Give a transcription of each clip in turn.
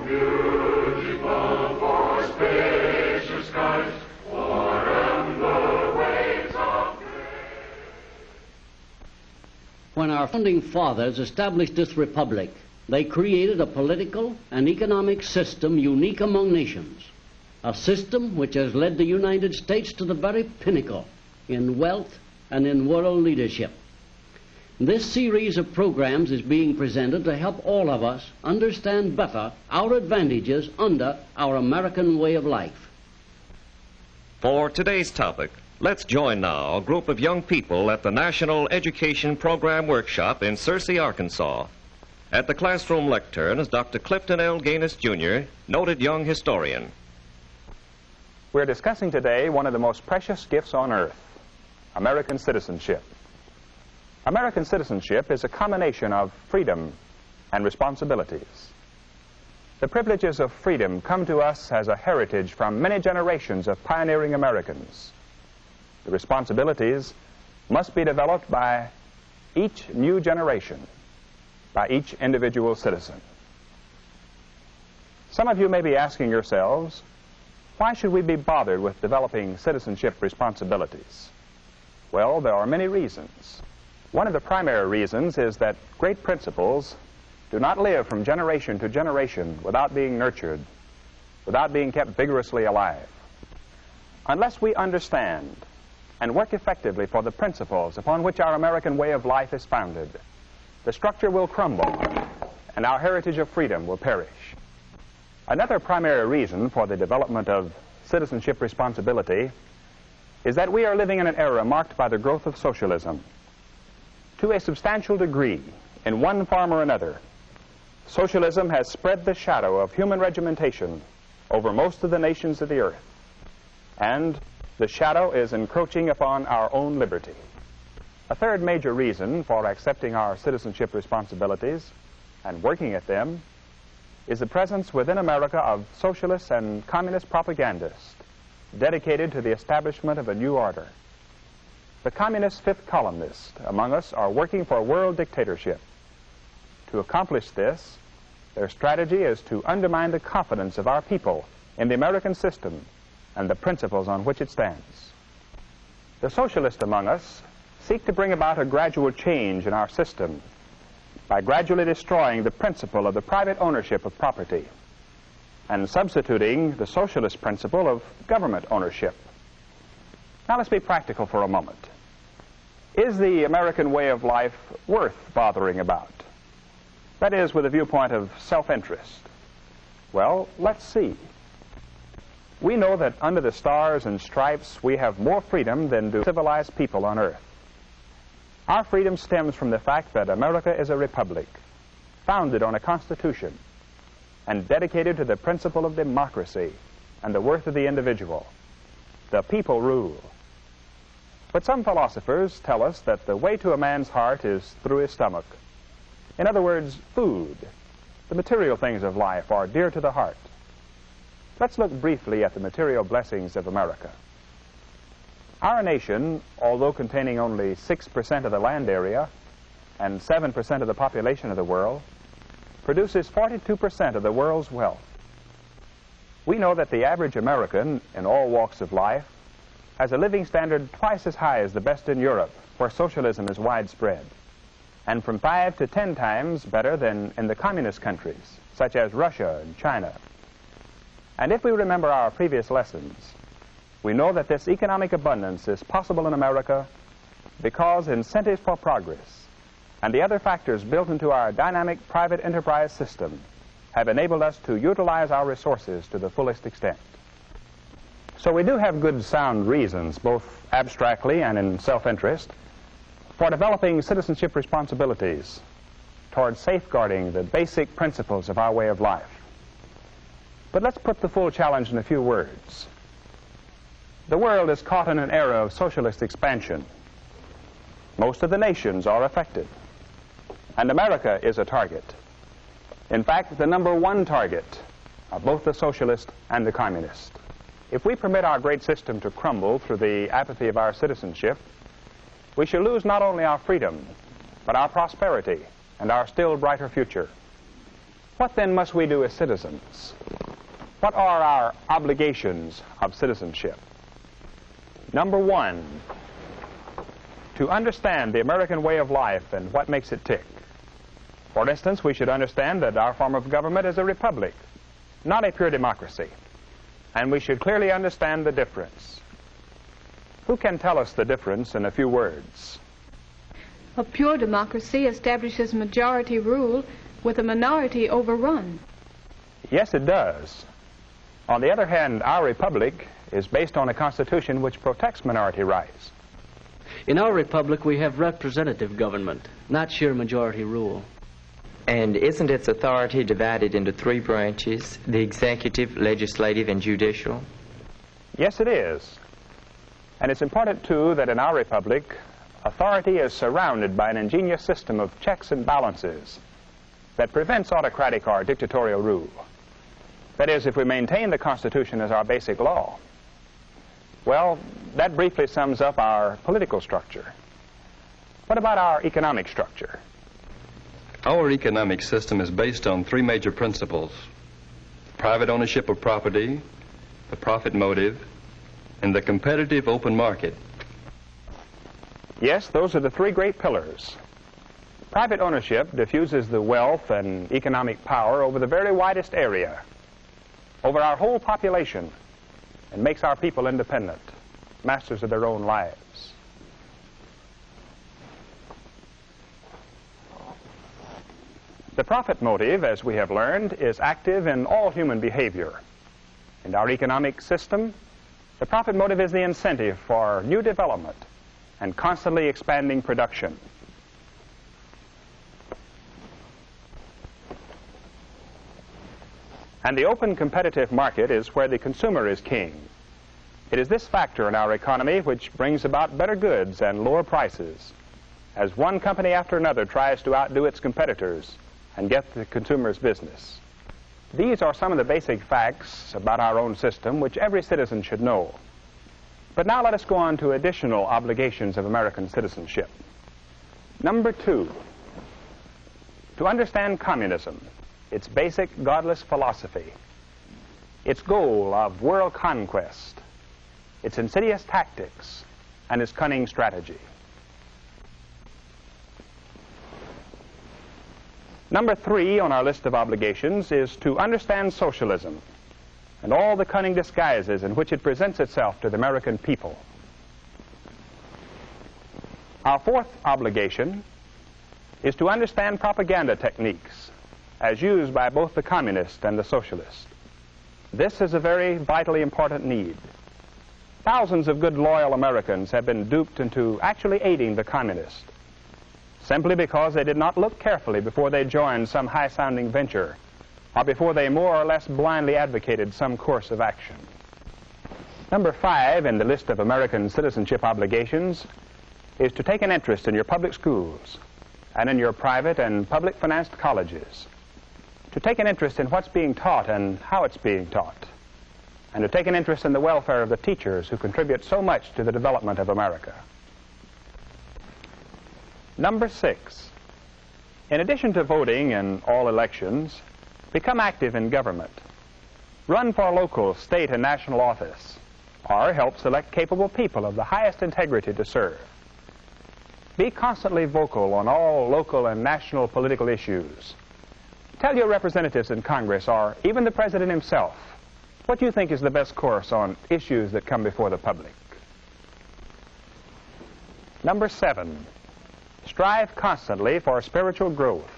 beautiful for spacious skies, o'er the waves of grace. When our founding fathers established this republic, they created a political and economic system unique among nations, a system which has led the United States to the very pinnacle in wealth and in world leadership. This series of programs is being presented to help all of us understand better our advantages under our American way of life. For today's topic, let's join now a group of young people at the National Education Program Workshop in Searcy, Arkansas. At the classroom lectern is Dr. Clifton L. Gaines, Jr., noted young historian. We're discussing today one of the most precious gifts on earth, American citizenship. American citizenship is a combination of freedom and responsibilities. The privileges of freedom come to us as a heritage from many generations of pioneering Americans. The responsibilities must be developed by each new generation, by each individual citizen. Some of you may be asking yourselves, why should we be bothered with developing citizenship responsibilities? Well, there are many reasons. One of the primary reasons is that great principles do not live from generation to generation without being nurtured, without being kept vigorously alive. Unless we understand and work effectively for the principles upon which our American way of life is founded, the structure will crumble and our heritage of freedom will perish. Another primary reason for the development of citizenship responsibility is that we are living in an era marked by the growth of socialism. To a substantial degree, in one form or another, socialism has spread the shadow of human regimentation over most of the nations of the earth, and the shadow is encroaching upon our own liberty. A third major reason for accepting our citizenship responsibilities and working at them is the presence within America of socialist and communist propagandists dedicated to the establishment of a new order. The communist fifth columnists among us are working for world dictatorship. To accomplish this, their strategy is to undermine the confidence of our people in the American system and the principles on which it stands. The socialists among us seek to bring about a gradual change in our system by gradually destroying the principle of the private ownership of property and substituting the socialist principle of government ownership. Now let's be practical for a moment. Is the American way of life worth bothering about? That is, with a viewpoint of self-interest. Well, let's see. We know that under the stars and stripes we have more freedom than do civilized people on earth. Our freedom stems from the fact that America is a republic, founded on a constitution, and dedicated to the principle of democracy and the worth of the individual. The people rule. But some philosophers tell us that the way to a man's heart is through his stomach. In other words, food, the material things of life, are dear to the heart. Let's look briefly at the material blessings of America. Our nation, although containing only 6% of the land area and 7% of the population of the world, produces 42% of the world's wealth. We know that the average American in all walks of life has a living standard twice as high as the best in Europe, where socialism is widespread, and from 5 to 10 times better than in the communist countries, such as Russia and China. And if we remember our previous lessons, we know that this economic abundance is possible in America because incentives for progress and the other factors built into our dynamic private enterprise system have enabled us to utilize our resources to the fullest extent. So we do have good sound reasons, both abstractly and in self-interest, for developing citizenship responsibilities towards safeguarding the basic principles of our way of life. But let's put the full challenge in a few words. The world is caught in an era of socialist expansion. Most of the nations are affected, and America is a target. In fact, the #1 target of both the socialist and the communist. If we permit our great system to crumble through the apathy of our citizenship, we shall lose not only our freedom, but our prosperity and our still brighter future. What then must we do as citizens? What are our obligations of citizenship? Number one, to understand the American way of life and what makes it tick. For instance, we should understand that our form of government is a republic, not a pure democracy. And we should clearly understand the difference. Who can tell us the difference in a few words? A pure democracy establishes majority rule with a minority overrun. Yes, it does. On the other hand, our republic is based on a constitution which protects minority rights. In our republic, we have representative government, not sheer majority rule. And isn't its authority divided into three branches, the executive, legislative, and judicial? Yes, it is. And it's important, too, that in our republic, authority is surrounded by an ingenious system of checks and balances that prevents autocratic or dictatorial rule. That is, if we maintain the Constitution as our basic law. Well, that briefly sums up our political structure. What about our economic structure? Our economic system is based on three major principles: private ownership of property, the profit motive, and the competitive open market. Yes, those are the three great pillars. Private ownership diffuses the wealth and economic power over the very widest area, over our whole population, and makes our people independent, masters of their own lives. The profit motive, as we have learned, is active in all human behavior. In our economic system, the profit motive is the incentive for new development and constantly expanding production. And the open competitive market is where the consumer is king. It is this factor in our economy which brings about better goods and lower prices, as one company after another tries to outdo its competitors and get the consumer's business. These are some of the basic facts about our own system which every citizen should know. But now let us go on to additional obligations of American citizenship. Number two, to understand communism, its basic godless philosophy, its goal of world conquest, its insidious tactics, and its cunning strategy. Number three on our list of obligations is to understand socialism and all the cunning disguises in which it presents itself to the American people. Our fourth obligation is to understand propaganda techniques as used by both the communist and the socialist. This is a very vitally important need. Thousands of good, loyal Americans have been duped into actually aiding the communist, simply because they did not look carefully before they joined some high-sounding venture, or before they more or less blindly advocated some course of action. Number five in the list of American citizenship obligations is to take an interest in your public schools and in your private and public-financed colleges, to take an interest in what's being taught and how it's being taught, and to take an interest in the welfare of the teachers who contribute so much to the development of America. Number six, in addition to voting in all elections, become active in government. Run for local, state, and national office, or help select capable people of the highest integrity to serve. Be constantly vocal on all local and national political issues. Tell your representatives in Congress, or even the President himself, what you think is the best course on issues that come before the public. Number seven, strive constantly for spiritual growth.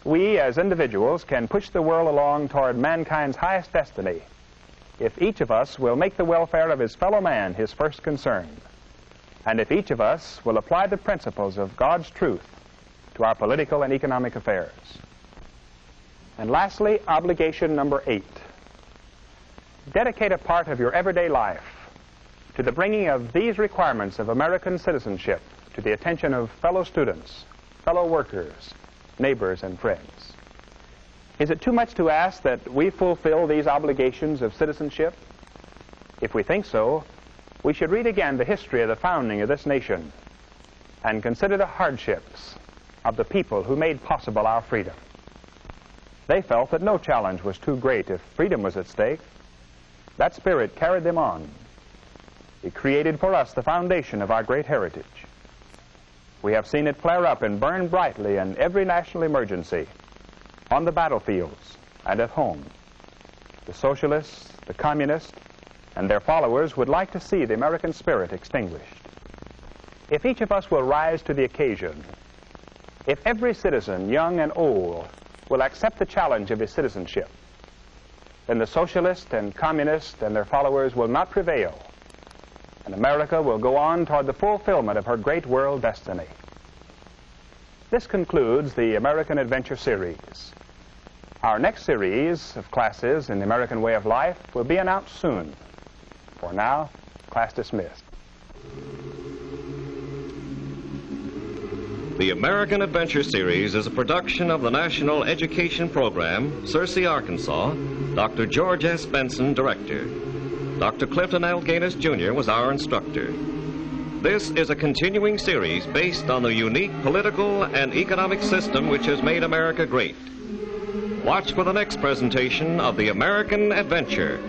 We, as individuals, can push the world along toward mankind's highest destiny if each of us will make the welfare of his fellow man his first concern, and if each of us will apply the principles of God's truth to our political and economic affairs. And lastly, obligation number 8. Dedicate a part of your everyday life to the bringing of these requirements of American citizenship to the attention of fellow students, fellow workers, neighbors, and friends. Is it too much to ask that we fulfill these obligations of citizenship? If we think so, we should read again the history of the founding of this nation and consider the hardships of the people who made possible our freedom. They felt that no challenge was too great if freedom was at stake. That spirit carried them on. It created for us the foundation of our great heritage. We have seen it flare up and burn brightly in every national emergency, on the battlefields and at home. The socialists, the communists, and their followers would like to see the American spirit extinguished. If each of us will rise to the occasion, if every citizen, young and old, will accept the challenge of his citizenship, then the socialists and communists and their followers will not prevail, and America will go on toward the fulfillment of her great world destiny. This concludes the American Adventure Series. Our next series of classes in the American way of life will be announced soon. For now, class dismissed. The American Adventure Series is a production of the National Education Program, Searcy, Arkansas. Dr. George S. Benson, director. Dr. Clifton L. Gaines, Jr. was our instructor. This is a continuing series based on the unique political and economic system which has made America great. Watch for the next presentation of the American Adventure.